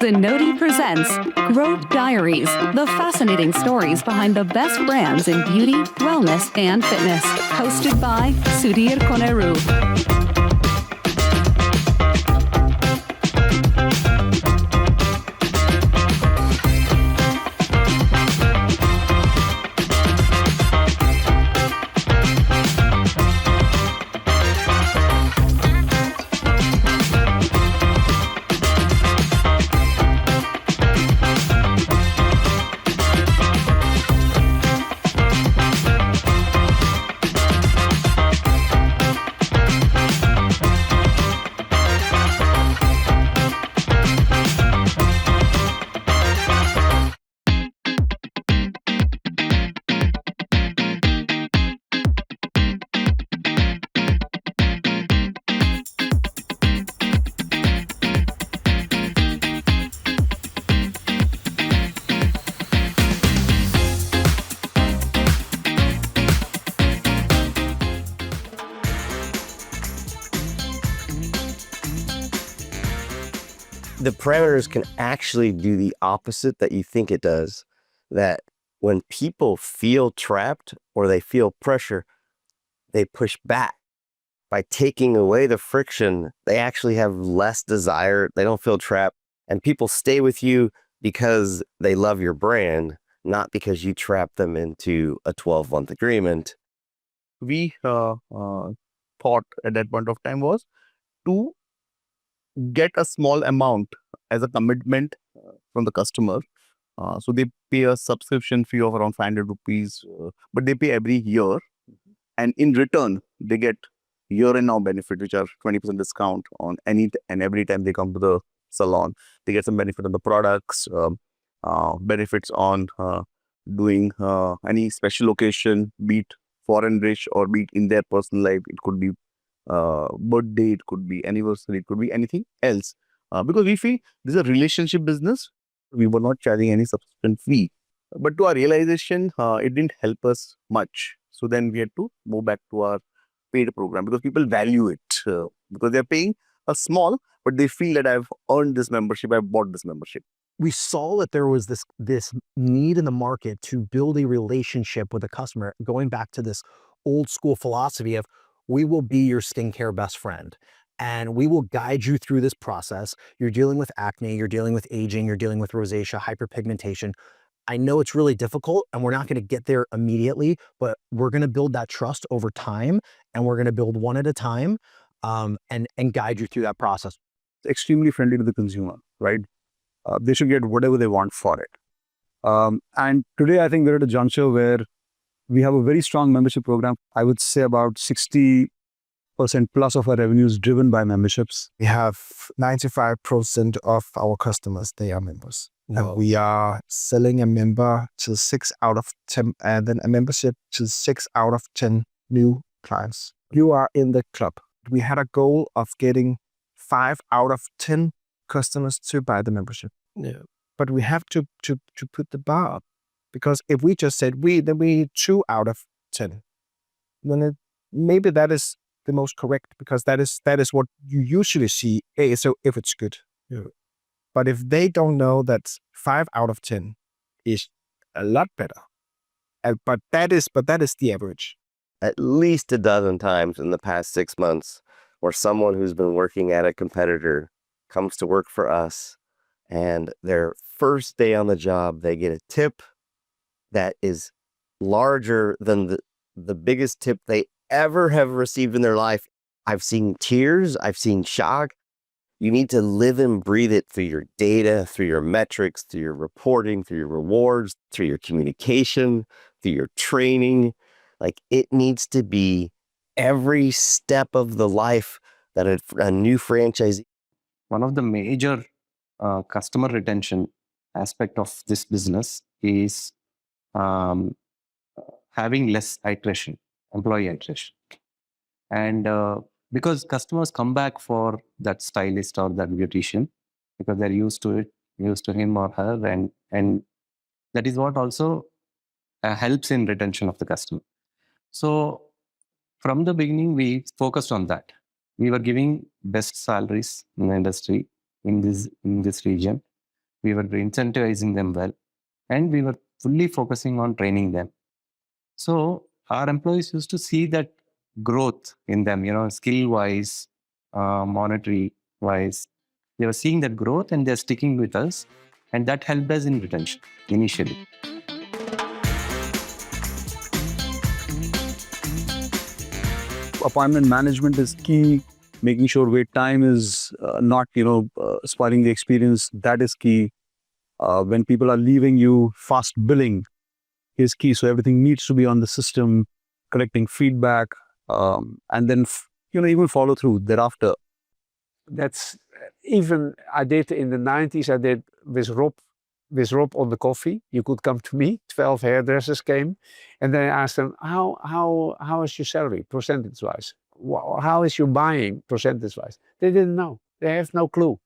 Zenoti presents Growth Diaries, the fascinating stories behind the best brands in beauty, wellness, and fitness. Hosted by Sudhir Koneru. The parameters can actually do the opposite that you think it does. That when people feel trapped or they feel pressure, they push back. By taking away the friction, they actually have less desire. They don't feel trapped. And people stay with you because they love your brand, not because you trap them into a 12-month agreement. We thought at that point of time was to get a small amount as a commitment from the customer. So they pay a subscription fee of around 500 rupees, but they pay every year. And in return, they get year and now benefit, which are 20% discount on any and every time they come to the salon. They get some benefit on the products, benefits on doing any special occasion, be it foreign rich or be it in their personal life. It could be birthday, it could be anniversary, it could be anything else. Because we feel this is a relationship business. We were not charging any subscription fee. But to our realization, it didn't help us much. So then we had to move back to our paid program because people value it. Because they're paying a small, but they feel that I've earned this membership, I've bought this membership. We saw that there was this need in the market to build a relationship with a customer, going back to this old school philosophy of we will be your skincare best friend and we will guide you through this process. You're dealing with acne, you're dealing with aging, you're dealing with rosacea, hyperpigmentation. I know it's really difficult and we're not going to get there immediately, but we're going to build that trust over time and we're going to build one at a time and guide you through that process. It's extremely friendly to the consumer, right? They should get whatever they want for it. And today, I think we're at a juncture where we have a very strong membership program. I would say about 60% plus of our revenues driven by memberships. We have 95% of our customers, they are members. Wow. And we are selling a member to 6 out of 10, and then a membership to 6 out of 10 new clients. You are in the club. We had a goal of getting 5 out of 10 customers to buy the membership. Yeah. But we have to put the bar up. Because if we just said then we 2 out of 10, then maybe that is the most correct, because that is what you usually see. So if it's good. Yeah. But if they don't know that 5 out of 10 is a lot better, but that is the average. At least a dozen times in the past 6 months where someone who's been working at a competitor comes to work for us and their first day on the job, they get a tip that is larger than the biggest tip they ever have received in their life. I've seen tears, I've seen shock. You need to live and breathe it through your data, through your metrics, through your reporting, through your rewards, through your communication, through your training. Like, it needs to be every step of the life that a new franchisee. One of the major customer retention aspect of this business is having less iteration, employee iteration. And because customers come back for that stylist or that beautician because they're used to it, used to him or her, and that is what also helps in retention of the customer. So from the beginning, we focused on that. We were giving best salaries in the industry in this region. we were incentivizing them well, and we were fully focusing on training them. So our employees used to see that growth in them, skill-wise, monetary-wise. They were seeing that growth and they're sticking with us. And that helped us in retention initially. Appointment management is key. Making sure wait time is not, spoiling the experience. That is key. When people are leaving you, fast billing is key. So everything needs to be on the system, collecting feedback, and then, even follow through thereafter. That's even I did in the 90s. I did with Rob on the coffee. You could come to me. 12 hairdressers came, and then I asked them, how is your salary percentage wise? How is your buying percentage wise? They didn't know. They have no clue.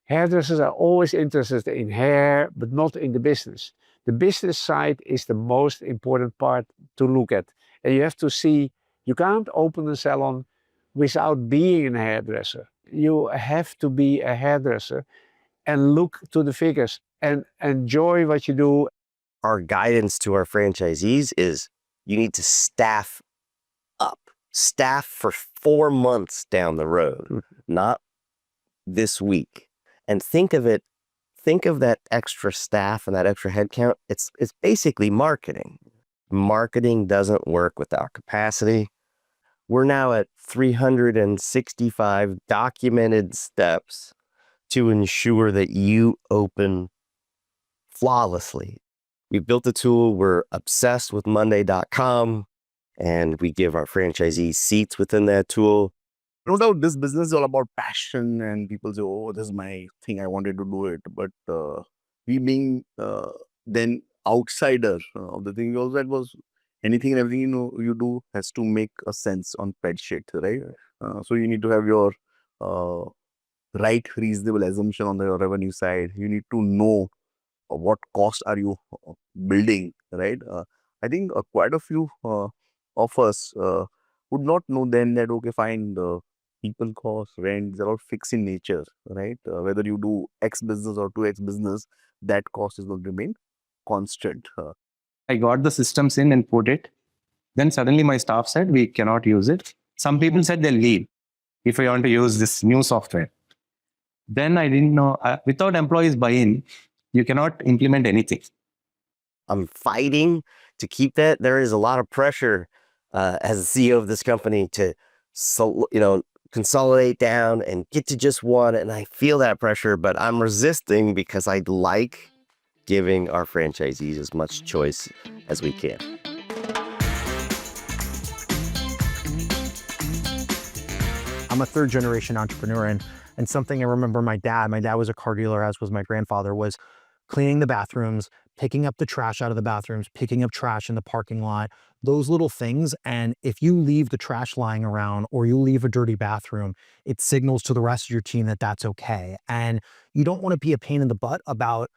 Hairdressers are always interested in hair, but not in the business. The business side is the most important part to look at. And you have to see, you can't open a salon without being a hairdresser. You have to be a hairdresser and look to the figures and enjoy what you do. Our guidance to our franchisees is you need to staff up. Staff for 4 months down the road, not this week. And think of that extra staff and that extra headcount. It's basically marketing. Marketing doesn't work without capacity. We're now at 365 documented steps to ensure that you open flawlessly. We built a tool. We're obsessed with Monday.com, and we give our franchisees seats within that tool. No doubt this business is all about passion, and people say, oh, this is my thing, I wanted to do it. But we being then outsider of the thing, we also, that was anything and everything you do has to make a sense on spreadsheet, right? So you need to have your right reasonable assumption on the revenue side. You need to know what cost are you building, right? I think quite a few of us would not know then that, okay, fine, the people cost, rent, they're all fixed in nature, right? Whether you do X business or 2X business, that cost is going to remain constant. I got the systems in and put it. Then suddenly my staff said, we cannot use it. Some people said they'll leave if I want to use this new software. Then I didn't know, without employees buy-in, you cannot implement anything. I'm fighting to keep that. There is a lot of pressure as the CEO of this company to, consolidate down and get to just one. And I feel that pressure, but I'm resisting because I like giving our franchisees as much choice as we can. I'm a third generation entrepreneur, and something I remember my dad was a car dealer, as was my grandfather, was cleaning the bathrooms, picking up the trash out of the bathrooms, picking up trash in the parking lot, those little things. And if you leave the trash lying around or you leave a dirty bathroom, it signals to the rest of your team that that's okay. And you don't want to be a pain in the butt about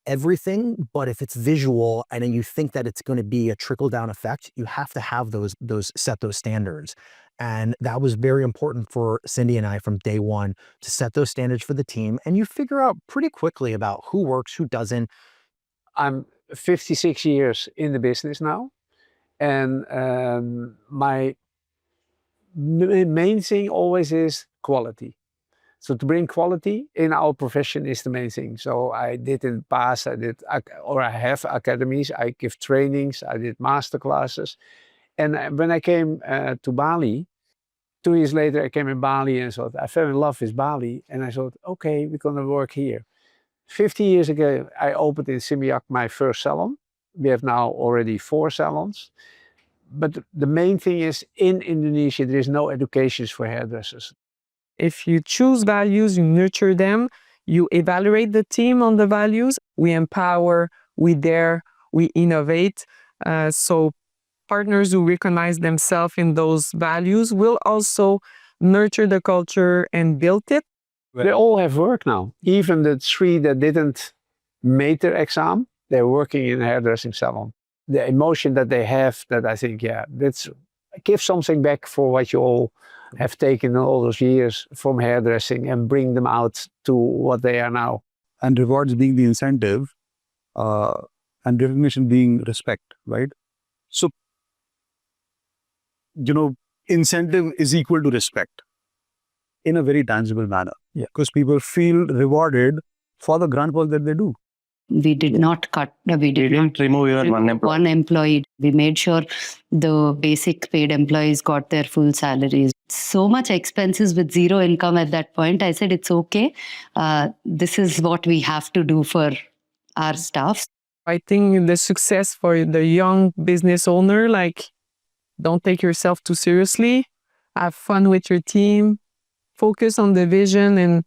everything, but if it's visual and then you think that it's going to be a trickle-down effect, you have to have those set those standards. And that was very important for Cindy and I from day one, to set those standards for the team. And you figure out pretty quickly about who works, who doesn't. I'm 56 years in the business now. And my main thing always is quality. So to bring quality in our profession is the main thing. So I did in the past, I have academies, I give trainings, I did master classes. And when I came to Bali, 2 years later, I came in Bali and thought, I fell in love with Bali. And I thought, okay, we're going to work here. 50 years ago, I opened in Simiak my first salon. We have now already 4 salons. But the main thing is, in Indonesia, there is no educations for hairdressers. If you choose values, you nurture them, you evaluate the team on the values, we empower, we dare, we innovate. So partners who recognize themselves in those values will also nurture the culture and build it. They all have work now. Even the 3 that didn't make their exam, they're working in a hairdressing salon. The emotion that they have, that I think, that's give something back for what you all have taken in all those years from hairdressing and bring them out to what they are now. and rewards being the incentive, and recognition being respect, right? So, incentive is equal to respect in a very tangible manner. Yeah. Because people feel rewarded for the grunt work that they do. We did not cut. We didn't remove your one employee. We made sure the basic paid employees got their full salaries. So much expenses with zero income at that point. I said, it's okay. This is what we have to do for our staff. I think the success for the young business owner, like, don't take yourself too seriously, have fun with your team, focus on the vision, and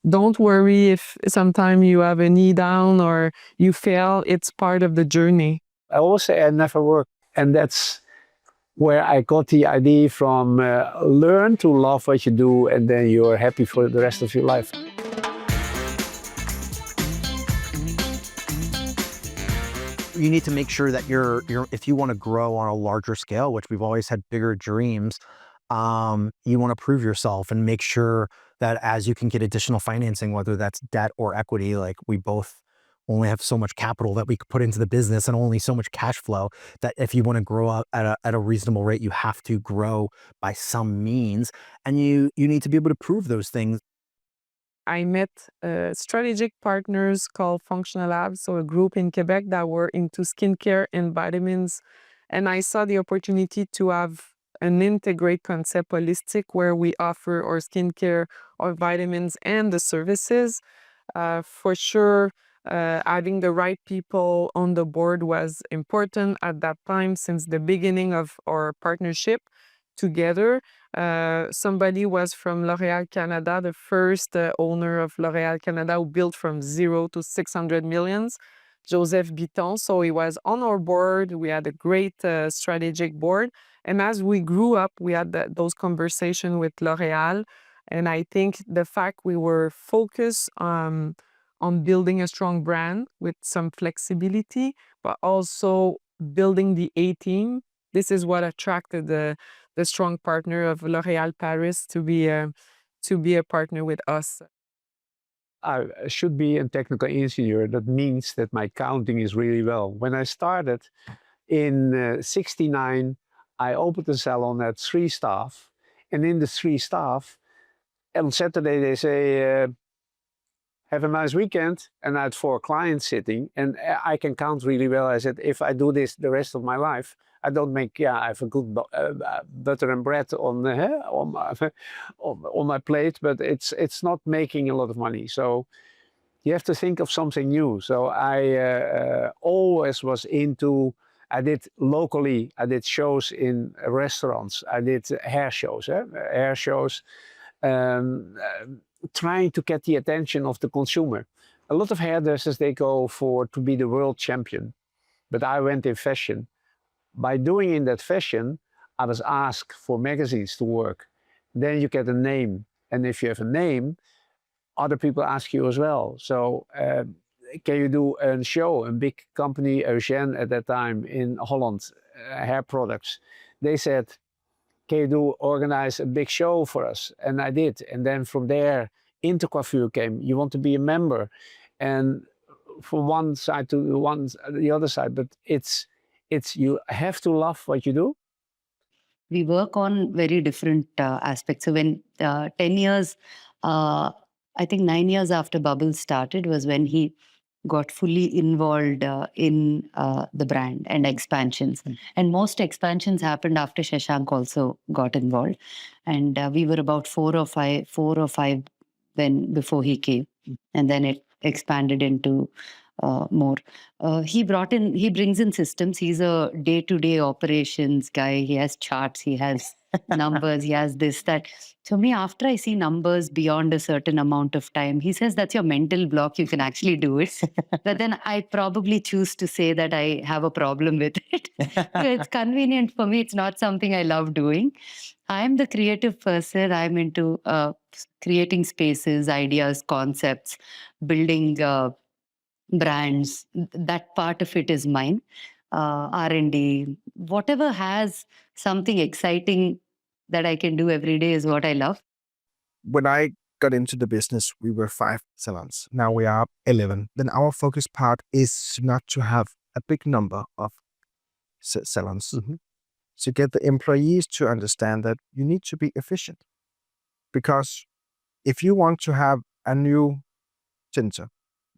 don't worry if sometime you have a knee down or you fail. It's part of the journey. I always say I never work. And that's where I got the idea from. Learn to love what you do, and then you're happy for the rest of your life. You need to make sure that if you want to grow on a larger scale, which we've always had bigger dreams, you want to prove yourself and make sure that as you can get additional financing, whether that's debt or equity, like we both only have so much capital that we could put into the business and only so much cash flow, that if you want to grow up at a reasonable rate, you have to grow by some means, and you need to be able to prove those things. I met strategic partners called Functional Labs, so a group in Quebec that were into skincare and vitamins. And I saw the opportunity to have an integrate concept holistic where we offer our skincare, our vitamins, and the services. For sure, having the right people on the board was important at that time since the beginning of our partnership together. Somebody was from L'Oréal Canada, the first owner of L'Oréal Canada, who built from 0 to 600 millions, Joseph Bitton. So he was on our board. We had a great strategic board. And as we grew up, we had those conversations with L'Oréal. And I think the fact we were focused on building a strong brand with some flexibility, but also building the A team. This is what attracted the strong partner of L'Oréal Paris to be a partner with us. I should be a technical engineer. That means that my counting is really well. When I started in '69, I opened a salon at 3 staff. And in the 3 staff, on Saturday they say, have a nice weekend. And I had 4 clients sitting, and I can count really well. I said, if I do this the rest of my life, I don't make, I have a good butter and bread on my plate, but it's not making a lot of money. So you have to think of something new. So I always was into, I did locally, I did shows in restaurants, I did hair shows, trying to get the attention of the consumer. A lot of hairdressers, they go to be the world champion, but I went in fashion. By doing in that fashion, I was asked for magazines to work. Then you get a name. And if you have a name, other people ask you as well. So can you do a show? A big company, Eugène at that time in Holland, hair products. They said, can you organize a big show for us? And I did. And then from there, Intercoiffure came. You want to be a member. And from one side to the other side, but it's you have to love what you do. We work on very different aspects. So when 10 years, I think 9 years after Bubble started was when he got fully involved in the brand and expansions. And most expansions happened after Shashank also got involved. And we were about 4 or 5 before he came. And then it expanded into more. He brings in systems. He's a day-to-day operations guy. He has charts, he has numbers, he has this, that. So me, after I see numbers beyond a certain amount of time, he says that's your mental block, you can actually do it. But then I probably choose to say that I have a problem with it. It's convenient for me. It's not something I love doing. I'm the creative person. I'm into creating spaces, ideas, concepts, building brands. That part of it is mine. R&D, whatever has something exciting that I can do every day is what I love. When I got into the business, we were 5 salons. Now we are 11. Then our focus part is not to have a big number of salons. To get the employees to understand that you need to be efficient. Because if you want to have a new tinter,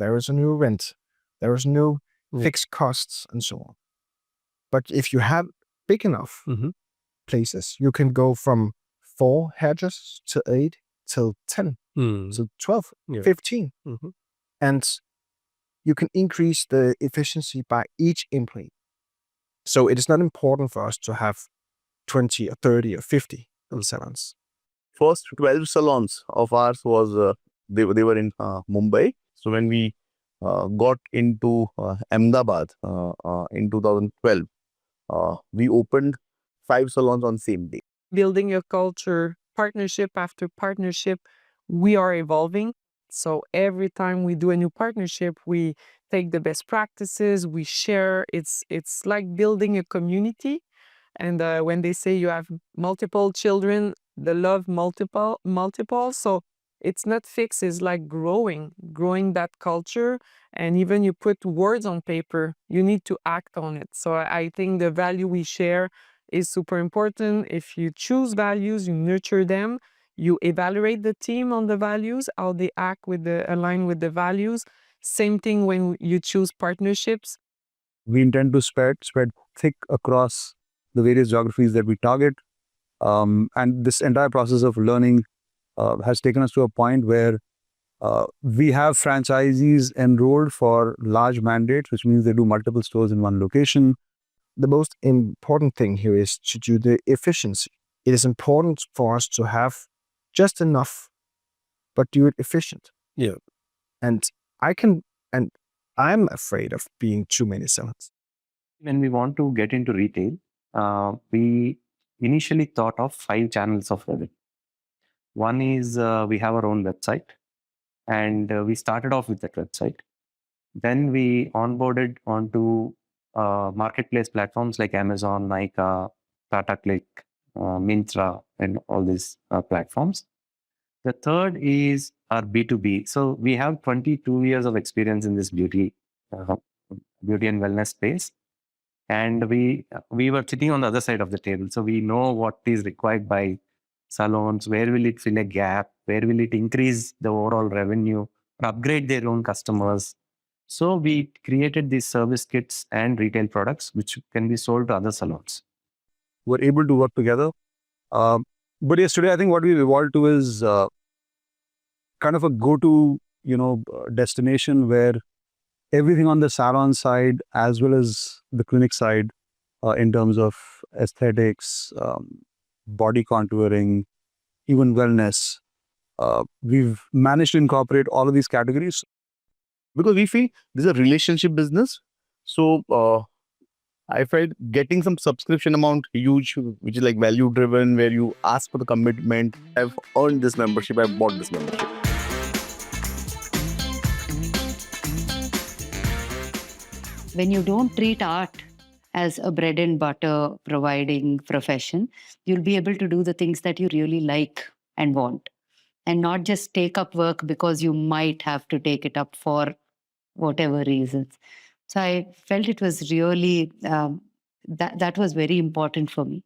there is a new rent, there is new fixed costs and so on. But if you have big enough places, you can go from 4 hairdressers to 8 till 10, to 12, 15. And you can increase the efficiency by each employee. So it is not important for us to have 20 or 30 or 50 salons. First 12 salons of ours was, they were in Mumbai. So when we got into Ahmedabad in 2012, we opened 5 salons on same day. Building a culture, partnership after partnership, we are evolving. So every time we do a new partnership, we take the best practices, we share. It's like building a community. And when they say you have multiple children, the love multiple. So it's not fixed, it's like growing that culture. And even you put words on paper, you need to act on it. So I think the value we share is super important. If you choose values, you nurture them, you evaluate the team on the values, how they act align with the values. Same thing when you choose partnerships. We intend to spread thick across the various geographies that we target. And this entire process of learning has taken us to a point where we have franchisees enrolled for large mandates, which means they do multiple stores in one location. The most important thing here is to do the efficiency. It is important for us to have just enough, but do it efficient. And I'm afraid of being too many salons. When we want to get into retail, we initially thought of 5 channels of revenue. One is we have our own website, and we started off with that website. Then we onboarded onto marketplace platforms like Amazon, Nykaa, Tata Click, Myntra, and all these platforms. The third is our B2B. So we have 22 years of experience in this beauty and wellness space. And we were sitting on the other side of the table. So we know what is required by salons, where will it fill a gap, where will it increase the overall revenue, or upgrade their own customers. So we created these service kits and retail products which can be sold to other salons. We're able to work together. But yes, today I think what we've evolved to is kind of a go-to, destination where everything on the salon side as well as the clinic side, in terms of aesthetics, body contouring, even wellness, we've managed to incorporate all of these categories because we feel this is a relationship business. So I felt getting some subscription amount huge, which is like value driven, where you ask for the commitment. I've earned this membership, I've bought this membership. When you don't treat art as a bread and butter providing profession, you'll be able to do the things that you really like and want, and not just take up work because you might have to take it up for whatever reasons. So I felt it was really, that was very important for me.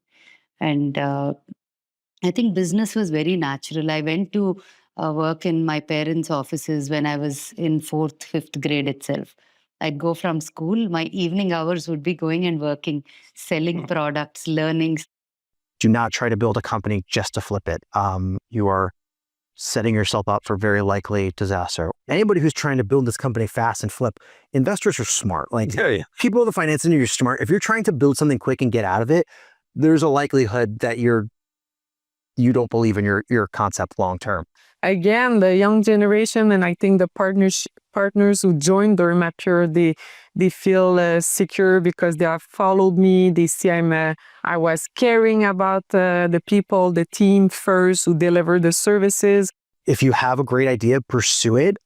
And I think business was very natural. I went to work in my parents' offices when I was in 4th, 5th grade itself. I'd go from school, my evening hours would be going and working, selling products, learning. Do not try to build a company just to flip it. You are setting yourself up for very likely disaster. Anybody who's trying to build this company fast and flip, investors are smart. People in the finance industry are smart. If you're trying to build something quick and get out of it, there's a likelihood that you don't believe in your concept long term. Again, the young generation, and I think the partners who joined are mature. They feel secure because they have followed me. They see I was caring about the people, the team first, who deliver the services. If you have a great idea, pursue it.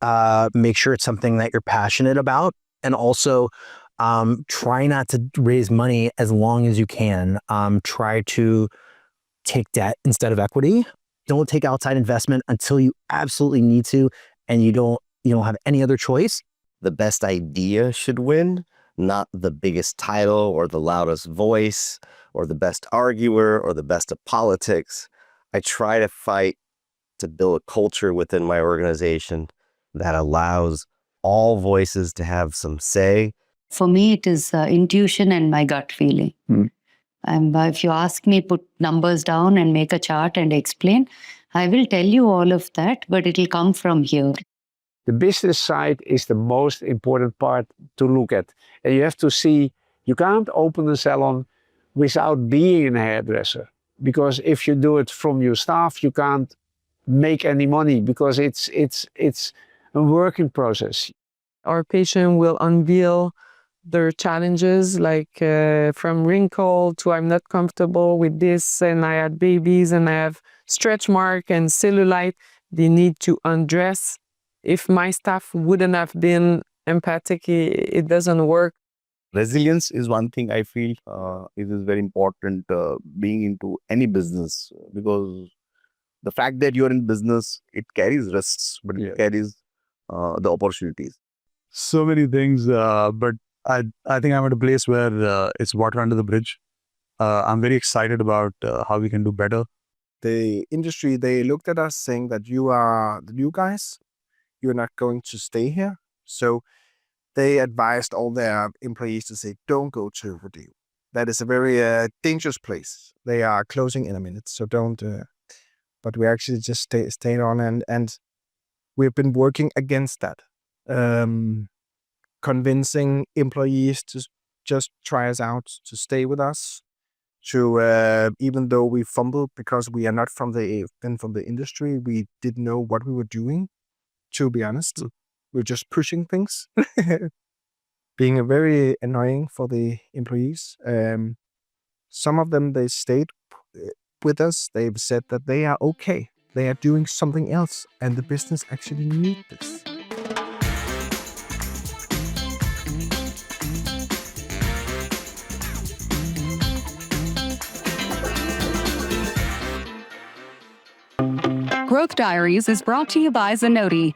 Make sure it's something that you're passionate about, and also try not to raise money as long as you can. Try to take debt instead of equity. don't take outside investment until you absolutely need to, and you don't have any other choice. The best idea should win, not the biggest title or the loudest voice or the best arguer or the best of politics. I try to fight to build a culture within my organization that allows all voices to have some say. For me, it is intuition and my gut feeling. If you ask me, put numbers down and make a chart and explain, I will tell you all of that, but it will come from here. The business side is the most important part to look at. And you have to see, you can't open a salon without being a hairdresser. Because if you do it from your staff, you can't make any money because it's a working process. Our patient will unveil their challenges, like from wrinkle to I'm not comfortable with this and I had babies and I have stretch mark and cellulite. They need to undress. If my staff wouldn't have been empathic, it doesn't work. Resilience is one thing I feel it is very important being into any business, because the fact that you're in business, it carries risks, but it carries the opportunities. So many things, but I think I'm at a place where it's water under the bridge. I'm very excited about how we can do better. The industry, they looked at us saying that you are the new guys, you're not going to stay here. So they advised all their employees to say, don't go to Rodeo. That is a very dangerous place. They are closing in a minute, so don't. But we actually just stayed on, and we've been working against that. Convincing employees to just try us out, to stay with us, to even though we fumbled because we are not from the industry, we didn't know what we were doing, to be honest. We're just pushing things, being very annoying for the employees. Some of them, they stayed with us. They've said that they are okay. They are doing something else, and the business actually needs this. Growth Diaries is brought to you by Zenoti.